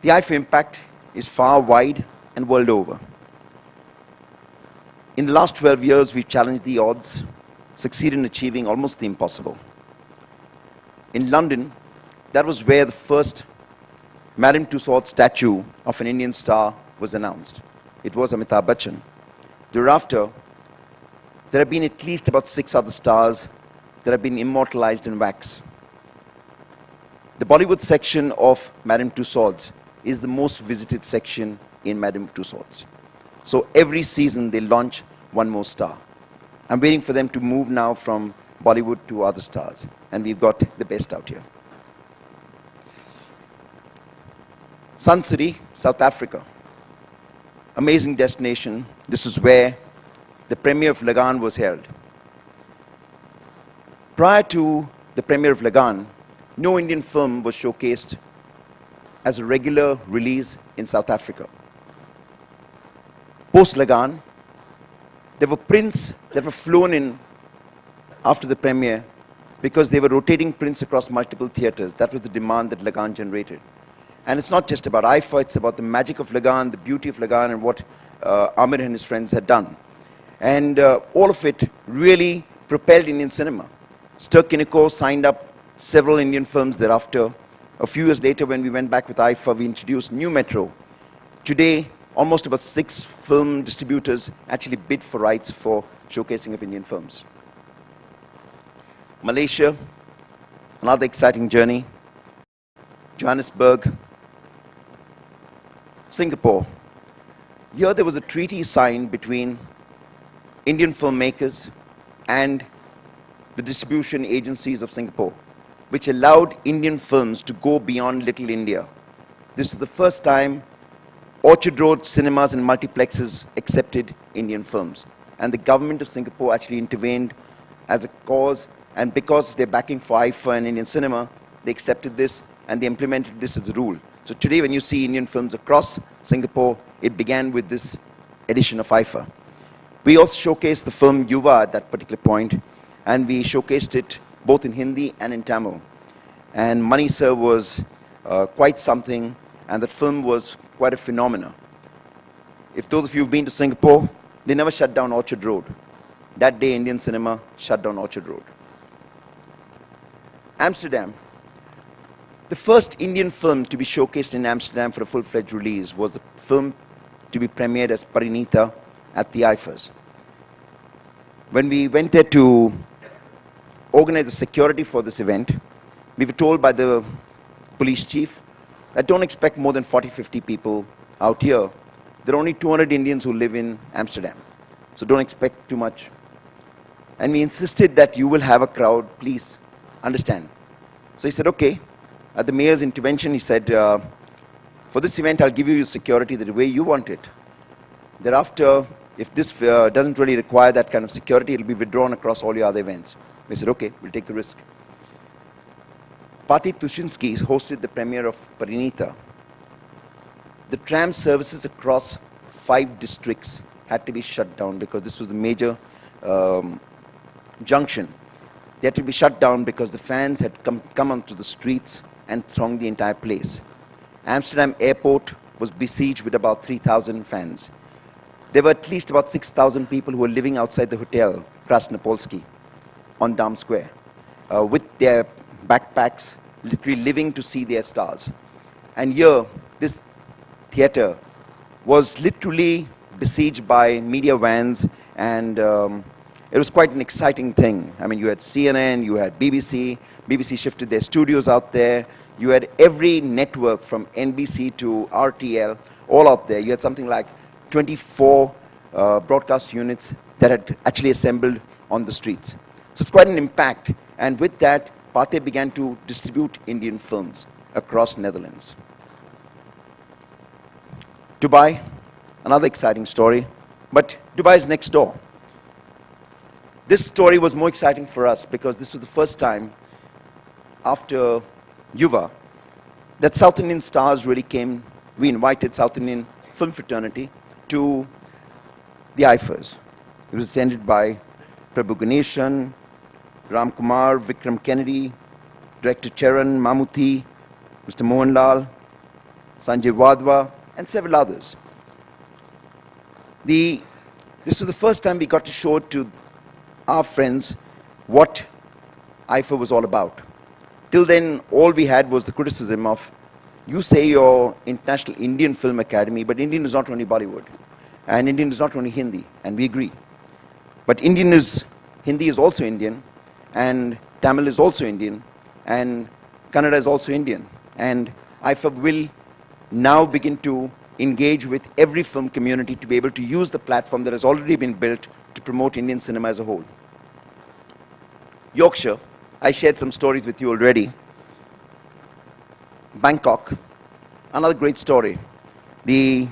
The IFA impact is far wide and world over. In the last 12 years, we've challenged the odds, succeeded in achieving almost the impossible. In London, that was where the first Madame Tussauds statue of an Indian star was announced. It was Amitabh Bachchan. Thereafter, there have been at least about 6 other stars that have been immortalized in wax. The Bollywood section of Madame Tussauds is the most visited section in Madame Tussauds. So every season they launch one more star. I'm waiting for them to move now from Bollywood to other stars, and we've got the best out here. Sun City, South Africa. Amazing destination. This is where the premiere of Lagan was held. Prior to the premiere of Lagan, no Indian film was showcased as a regular release in South Africa. Post Lagan, there were prints that were flown in after the premiere because they were rotating prints across multiple theaters. That was the demand that Lagan generated. And it's not just about IFA, it's about the magic of Lagan, the beauty of Lagan, and what Amir and his friends had done. And all of it really propelled Indian cinema. Stir Kiniko signed up several Indian films thereafter. A few years later, when we went back with IFA, we introduced New Metro. Today, almost about 6 film distributors actually bid for rights for showcasing of Indian films. Malaysia, another exciting journey. Johannesburg. Singapore. Here there was a treaty signed between Indian filmmakers and the distribution agencies of Singapore, which allowed Indian films to go beyond Little India. This is the first time Orchard Road cinemas and multiplexes accepted Indian films. And the government of Singapore actually intervened as a cause, and because of their backing for IFA and Indian cinema, they accepted this and they implemented this as a rule. So today when you see Indian films across Singapore, it began with this edition of IFA. We also showcased the film Yuva at that particular point, and we showcased it both in Hindi and in Tamil. And Mani Sir was quite something, and that film was quite a phenomenon. If those of you who've been to Singapore, they never shut down Orchard Road. That day, Indian cinema shut down Orchard Road. Amsterdam. The first Indian film to be showcased in Amsterdam for a full-fledged release was the film to be premiered as Parinita at the IFAs. When we went there to organize the security for this event, we were told by the police chief that don't expect more than 40-50 people out here. There are only 200 Indians who live in Amsterdam, so don't expect too much. And we insisted that you will have a crowd, please understand. So he said, okay. At the mayor's intervention, he said, for this event, I'll give you your security the way you want it. Thereafter, if this doesn't really require that kind of security, it'll be withdrawn across all your other events. We said, okay, we'll take the risk. Pati Tushinsky hosted the premiere of Parinita. The tram services across 5 districts had to be shut down because this was the major junction. They had to be shut down because the fans had come onto the streets and thronged the entire place. Amsterdam airport was besieged with about 3,000 fans. There were at least about 6,000 people who were living outside the hotel, Krasnopolski, on Dam Square, with their backpacks, literally living to see their stars. And here, this theater was literally besieged by media vans, and it was quite an exciting thing. I mean, you had CNN, you had BBC. BBC shifted their studios out there. You had every network from NBC to RTL, all out there. You had something like 24 broadcast units that had actually assembled on the streets. So it's quite an impact. And with that, Pate began to distribute Indian films across Netherlands. Dubai, another exciting story, but Dubai is next door. This story was more exciting for us because this was the first time after Yuva that South Indian stars really came. We invited South Indian film fraternity to the IFAs. It was attended by Prabhu Ganeshan, Ram Kumar, Vikram Kennedy, Director Charan, Mammootty, Mr. Mohanlal, Sanjay Wadhwa, and several others. This was the first time we got to show to our friends what IFA was all about. Till then, all we had was the criticism of, you say you're International Indian Film Academy, but Indian is not only Bollywood, and Indian is not only Hindi, and we agree. But Hindi is also Indian, and Tamil is also Indian, and Kannada is also Indian. And IFA will now begin to engage with every film community to be able to use the platform that has already been built to promote Indian cinema as a whole. Yorkshire, I shared some stories with you already. Bangkok, another great story. The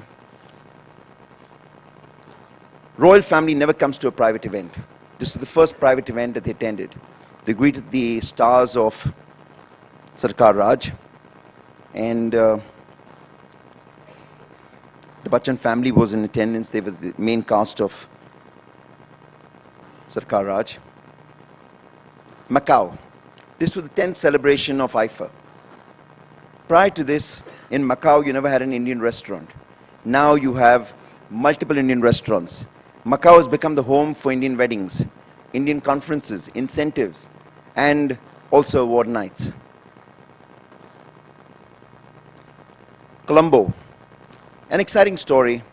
royal family never comes to a private event. This is the first private event that they attended. They greeted the stars of Sarkar Raj, and the Bachchan family was in attendance. They were the main cast of Sarkar Raj. Macau. This was the 10th celebration of IFA. Prior to this, in Macau, you never had an Indian restaurant. Now you have multiple Indian restaurants. Macau has become the home for Indian weddings, Indian conferences, incentives, and also award nights. Colombo, an exciting story,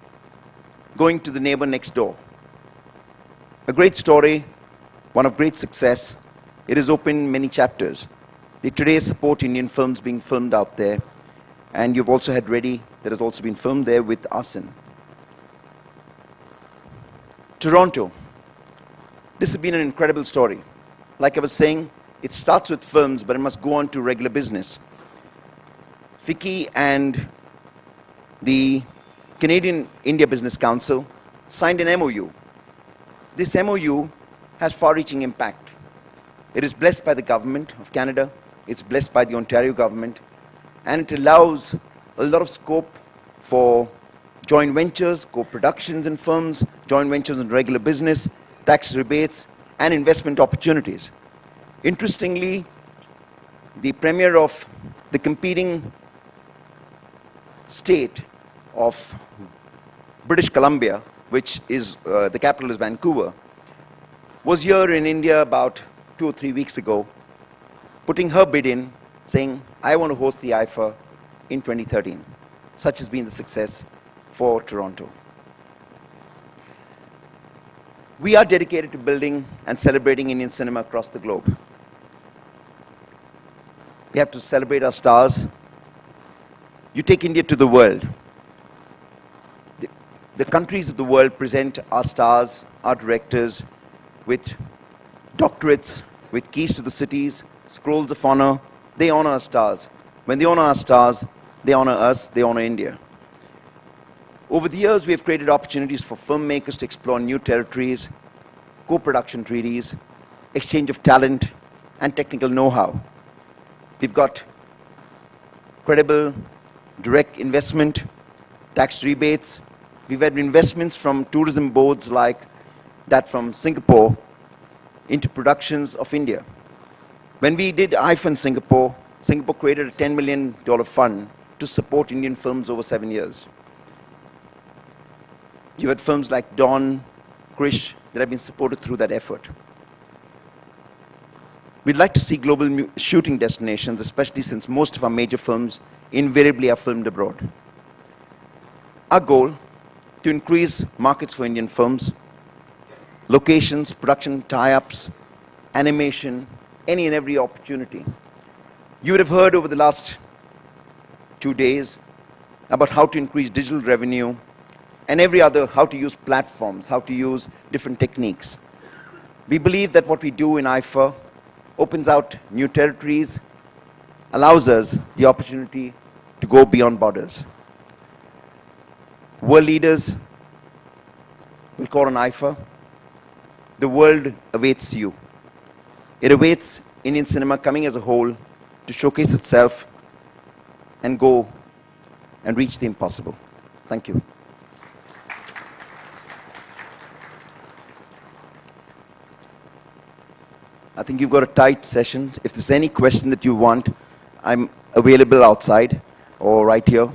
going to the neighbor next door. A great story, one of great success. It has opened many chapters. They today support Indian films being filmed out there, and you've also had Ready, that has also been filmed there with Asin. Toronto. This has been an incredible story. Like I was saying, it starts with films, but it must go on to regular business. FICCI and the Canadian India Business Council signed an MOU. This MOU has far-reaching impact. It is blessed by the government of Canada, it's blessed by the Ontario government, and it allows a lot of scope for joint ventures, co-productions in films, joint ventures in regular business, tax rebates, and investment opportunities. Interestingly, the premier of the competing state of British Columbia, which is the capital is Vancouver, was here in India about 2 or 3 weeks ago, putting her bid in, saying, I want to host the IFA in 2013. Such has been the success for Toronto. We are dedicated to building and celebrating Indian cinema across the globe. We have to celebrate our stars. You take India to the world. The countries of the world present our stars, our directors, with doctorates, with keys to the cities, scrolls of honor. They honor our stars. When they honor our stars, they honor us, they honor India. Over the years, we have created opportunities for filmmakers to explore new territories, co-production treaties, exchange of talent, and technical know-how. We've got credible direct investment, tax rebates. We've had investments from tourism boards like that from Singapore into productions of India. When we did IFA in Singapore, Singapore created a $10 million fund to support Indian films over 7 years. You had films like Dawn, Krish, that have been supported through that effort. We'd like to see global shooting destinations, especially since most of our major films invariably are filmed abroad. Our goal, to increase markets for Indian films, locations, production tie-ups, animation, any and every opportunity. You would have heard over the last 2 days about how to increase digital revenue and every other, how to use platforms, how to use different techniques. We believe that what we do in IFA opens out new territories, allows us the opportunity to go beyond borders. World leaders will call on IFA. The world awaits you. It awaits Indian cinema coming as a whole to showcase itself and go and reach the impossible. Thank you. I think you've got a tight session. If there's any question that you want, I'm available outside or right here.